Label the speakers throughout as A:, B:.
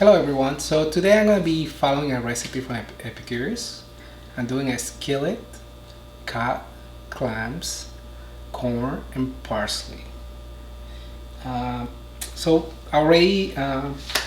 A: Hello everyone, so today I'm going to be following a recipe from Epicurus. I'm doing a skillet, cod, clams, corn, and parsley. So I already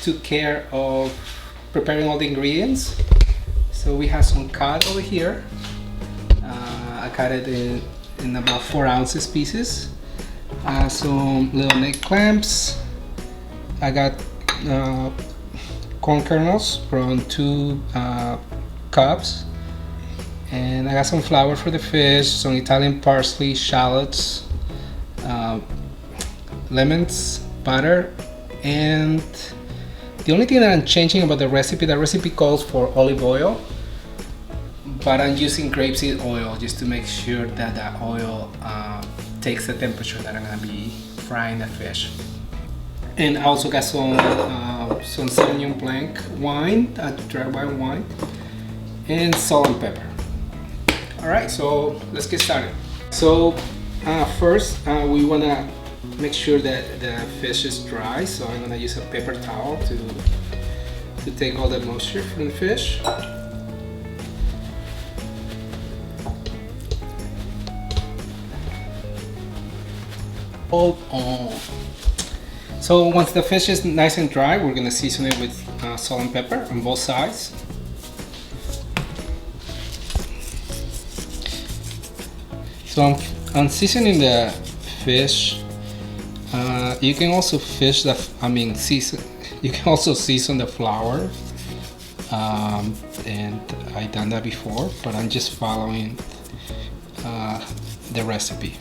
A: took care of preparing all the ingredients. So we have some cod over here. I cut it in about 4 ounces pieces. Some little neck clams. I got corn kernels from 2 cups, and I got some flour for the fish, some Italian parsley, shallots, lemons, butter, and the only thing that I'm changing about the recipe calls for olive oil, but I'm using grapeseed oil just to make sure that the oil takes the temperature that I'm going to be frying the fish. And I also got some Sauvignon Blanc wine, dry wine, and salt and pepper. All right, so let's get started. So first, we want to make sure that the fish is dry. So I'm gonna use a paper towel to take all the moisture from the fish. Hold on. So once the fish is nice and dry, we're gonna season it with salt and pepper on both sides. So I'm seasoning the fish. You can also season. You can also season the flour, and I've done that before, but I'm just following the recipe.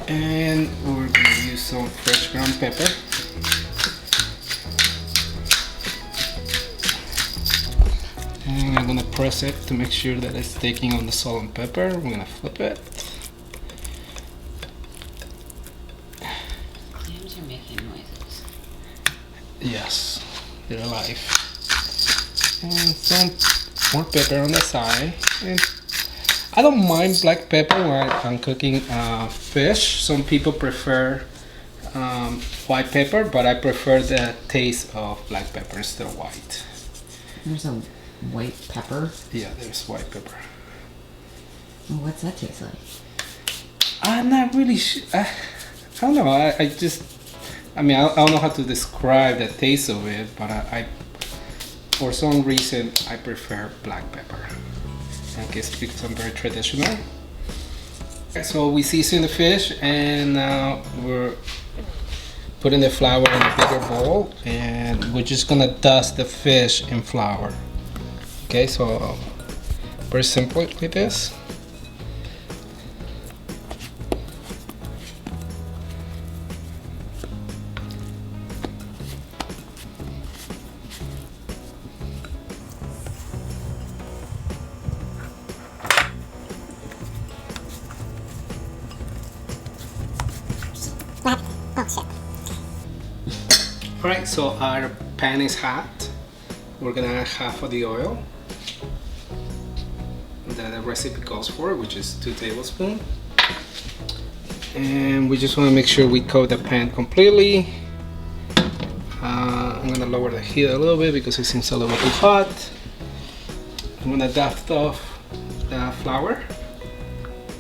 A: And we're going to use some fresh ground pepper. And I'm going to press it to make sure that it's taking on the salt and pepper. We're going to flip it.
B: Clams are making noises.
A: Yes, they're alive. And some more pepper on the side. And I don't mind black pepper when I'm cooking fish. Some people prefer white pepper, but I prefer the taste of black pepper instead of white.
B: There's a white pepper.
A: Yeah, there's white pepper.
B: Well, what's that taste like?
A: I'm not really sure. I don't know. I don't know how to describe the taste of it, but I for some reason, I prefer black pepper. I guess because I'm very traditional. So we season the fish, and now we're putting the flour in a bigger bowl, and we're just gonna dust the fish in flour. Okay, so very simple with this. Alright, so our pan is hot. We're gonna add half of the oil that the recipe calls for, which is 2 tablespoons. And we just want to make sure we coat the pan completely. I'm gonna lower the heat a little bit because it seems a little too hot. I'm gonna dust off the flour,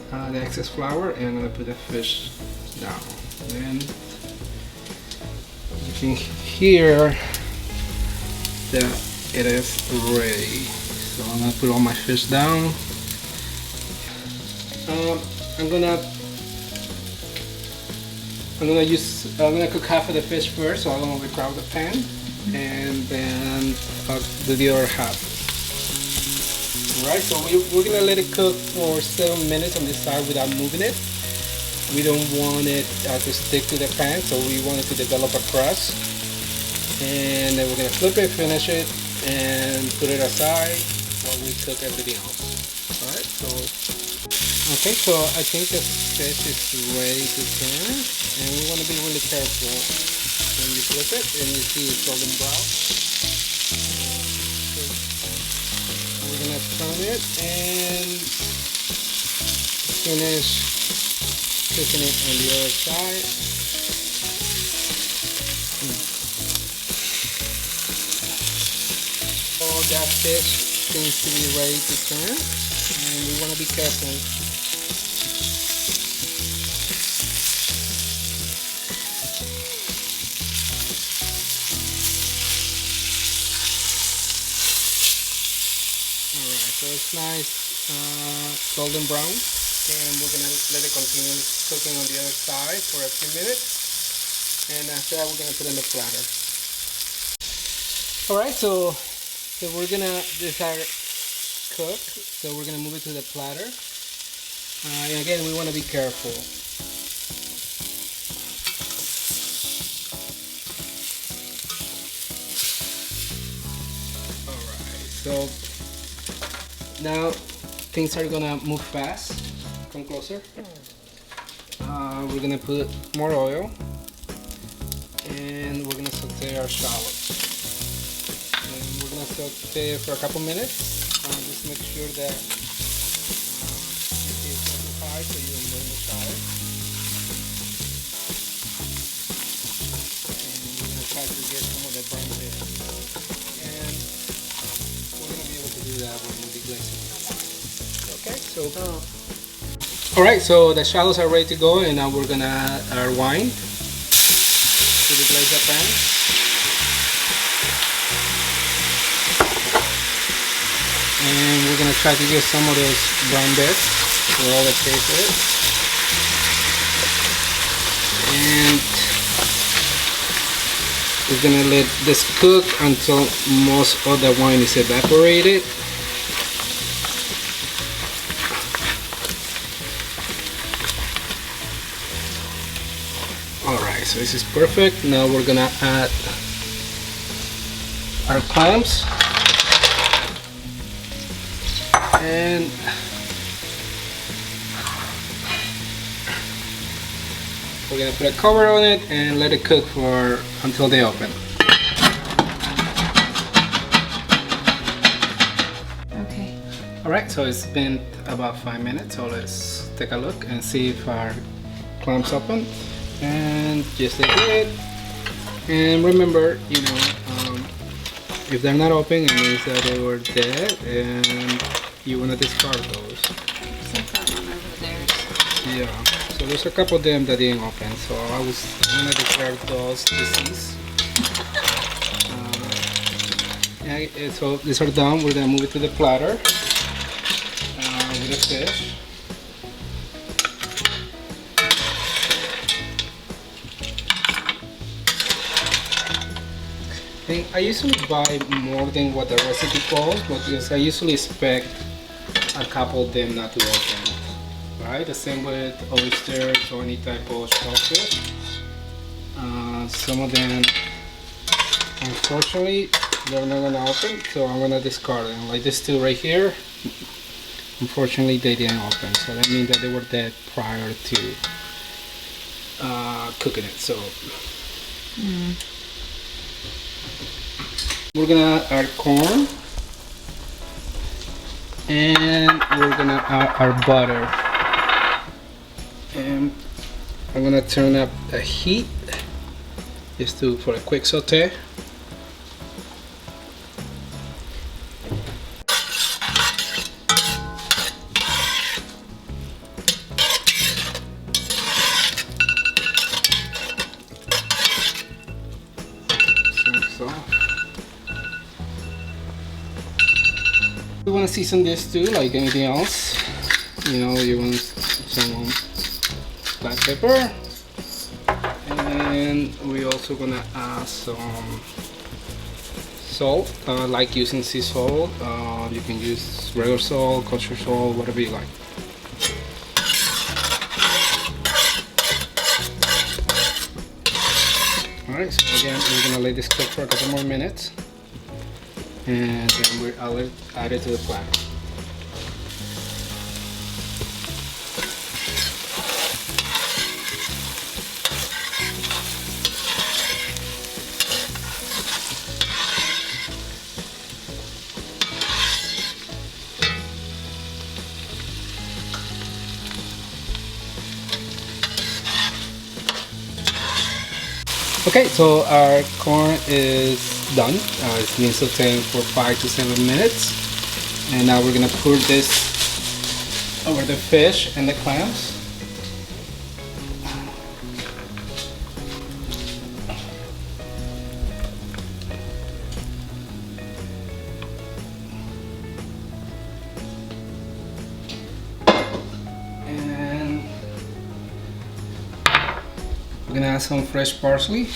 A: the excess flour, and I'm gonna put the fish down. And you can hear that it is ready. So I'm gonna put all my fish down. I'm gonna cook half of the fish first, so I don't overcrowd the pan, and then I'll do the other half. Alright, so we're gonna let it cook for 7 minutes on this side without moving it. We don't want it to stick to the pan, so we want it to develop a crust. And then we're gonna flip it, finish it, and put it aside while we cook everything else. Alright, okay, so I think the fish is ready to turn, and we want to be really careful when you flip it and you see it's golden brown. So we're gonna turn it and finish cooking it on the other side. that fish seems to be ready to turn, and we want to be careful. Alright, so it's nice golden brown, and we're gonna let it continue cooking on the other side for a few minutes, and after that we're gonna put it in the platter. Alright, so we're gonna, this are cooked, so we're gonna move it to the platter, and again we want to be careful. Alright, so now things are gonna move fast. Come closer. We're gonna put more oil, and we're gonna saute our shallots. And we're gonna saute it for a couple minutes. Just make sure that it is not too high so you don't burn the shallot. And we're gonna try to get some of the brown bit. And we're gonna be able to do that when we deglaze it. Okay, so alright, so the shallots are ready to go, and now we're gonna add our wine to deglaze the pan. And we're gonna try to get some of those brown bits for all the taste of it. And we're gonna let this cook until most of the wine is evaporated. Alright, so this is perfect. Now we're gonna add our clams, and we're gonna put a cover on it and let it cook for until they open.
B: Okay.
A: Alright, so it's been about 5 minutes, so let's take a look and see if our clams open. And yes, they did. And remember, you know, if they're not open, it means that they were dead, and you want to discard those.
B: Except that one over there.
A: Yeah. So there's a couple of them that didn't open, so I'm gonna declare those deceased. Yeah, so these are done. We're gonna move it to the platter with the fish. I usually buy more than what the recipe calls, because I usually expect a couple of them not to open. Right? The same with oysters or any type of shellfish. Some of them, unfortunately, they're not gonna open, so I'm gonna discard them. Like this two right here, unfortunately they didn't open, so that means that they were dead prior to cooking it. So. We're gonna add our corn, and we're gonna add our butter, and I'm gonna turn up the heat just for a quick saute. We want to season this too, like anything else. You know, you want some black pepper, and we also gonna add some salt. Like using sea salt, you can use regular salt, kosher salt, whatever you like. Alright, so again, we're gonna let this cook for a couple more minutes, and then I'll add it to the platter. Okay, so our corn is done. It's been sauteing for 5 to 7 minutes. And now we're gonna pour this over the fish and the clams. And we're gonna add some fresh parsley.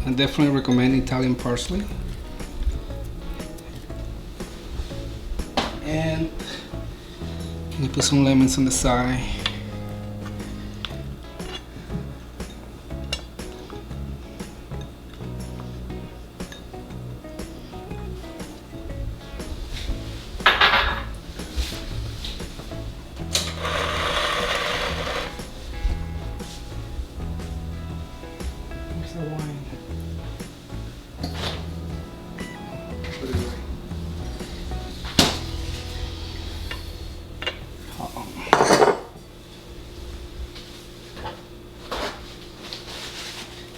A: I definitely recommend Italian parsley. And you put some lemons on the side. Where's the wine? Put it away.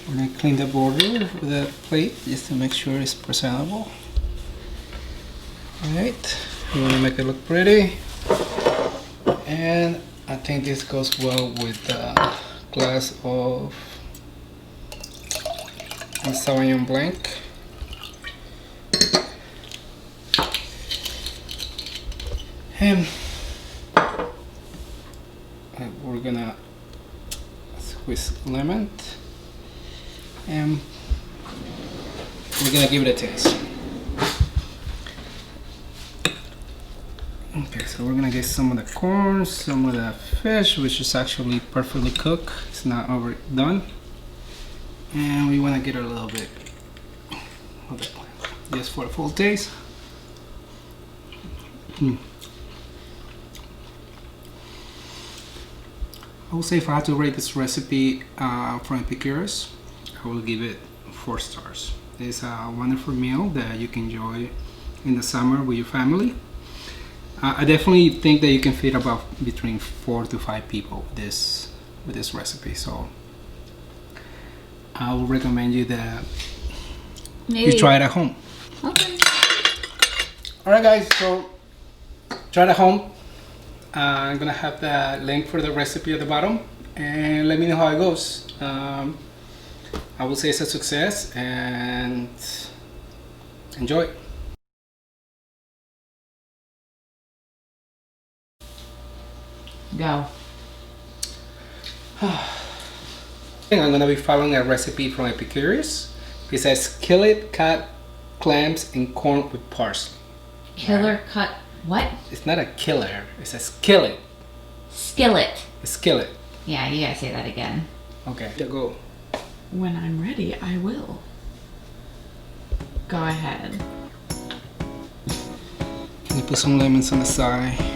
A: We're gonna clean the border with a plate just to make sure it's presentable. Alright, we want to make it look pretty. And I think this goes well with a glass of Sauvignon Blanc. And we're gonna squeeze lemon. And we're gonna give it a taste. Okay, so we're gonna get some of the corn, some of the fish, which is actually perfectly cooked. It's not overdone. And we wanna get a little bit of it, just for a full taste. I would say if I had to rate this recipe from Epicurus, I will give it 4 stars. It's a wonderful meal that you can enjoy in the summer with your family. I definitely think that you can feed about between 4 to 5 people with this recipe. So I would recommend you that you try it at home.
B: Okay.
A: Alright guys, so try it at home. I'm gonna have the link for the recipe at the bottom, and let me know how it goes. I will say it's a success, and enjoy.
B: Go.
A: I'm gonna be following a recipe from Epicurus. It says skillet cut clams and corn with parsley.
B: Killer cut what?
A: It's not a killer, it's a skillet.
B: Skillet.
A: A skillet.
B: Yeah, you gotta say that again.
A: Okay, go.
B: When I'm ready, I will. Go ahead.
A: You put some lemons on the side.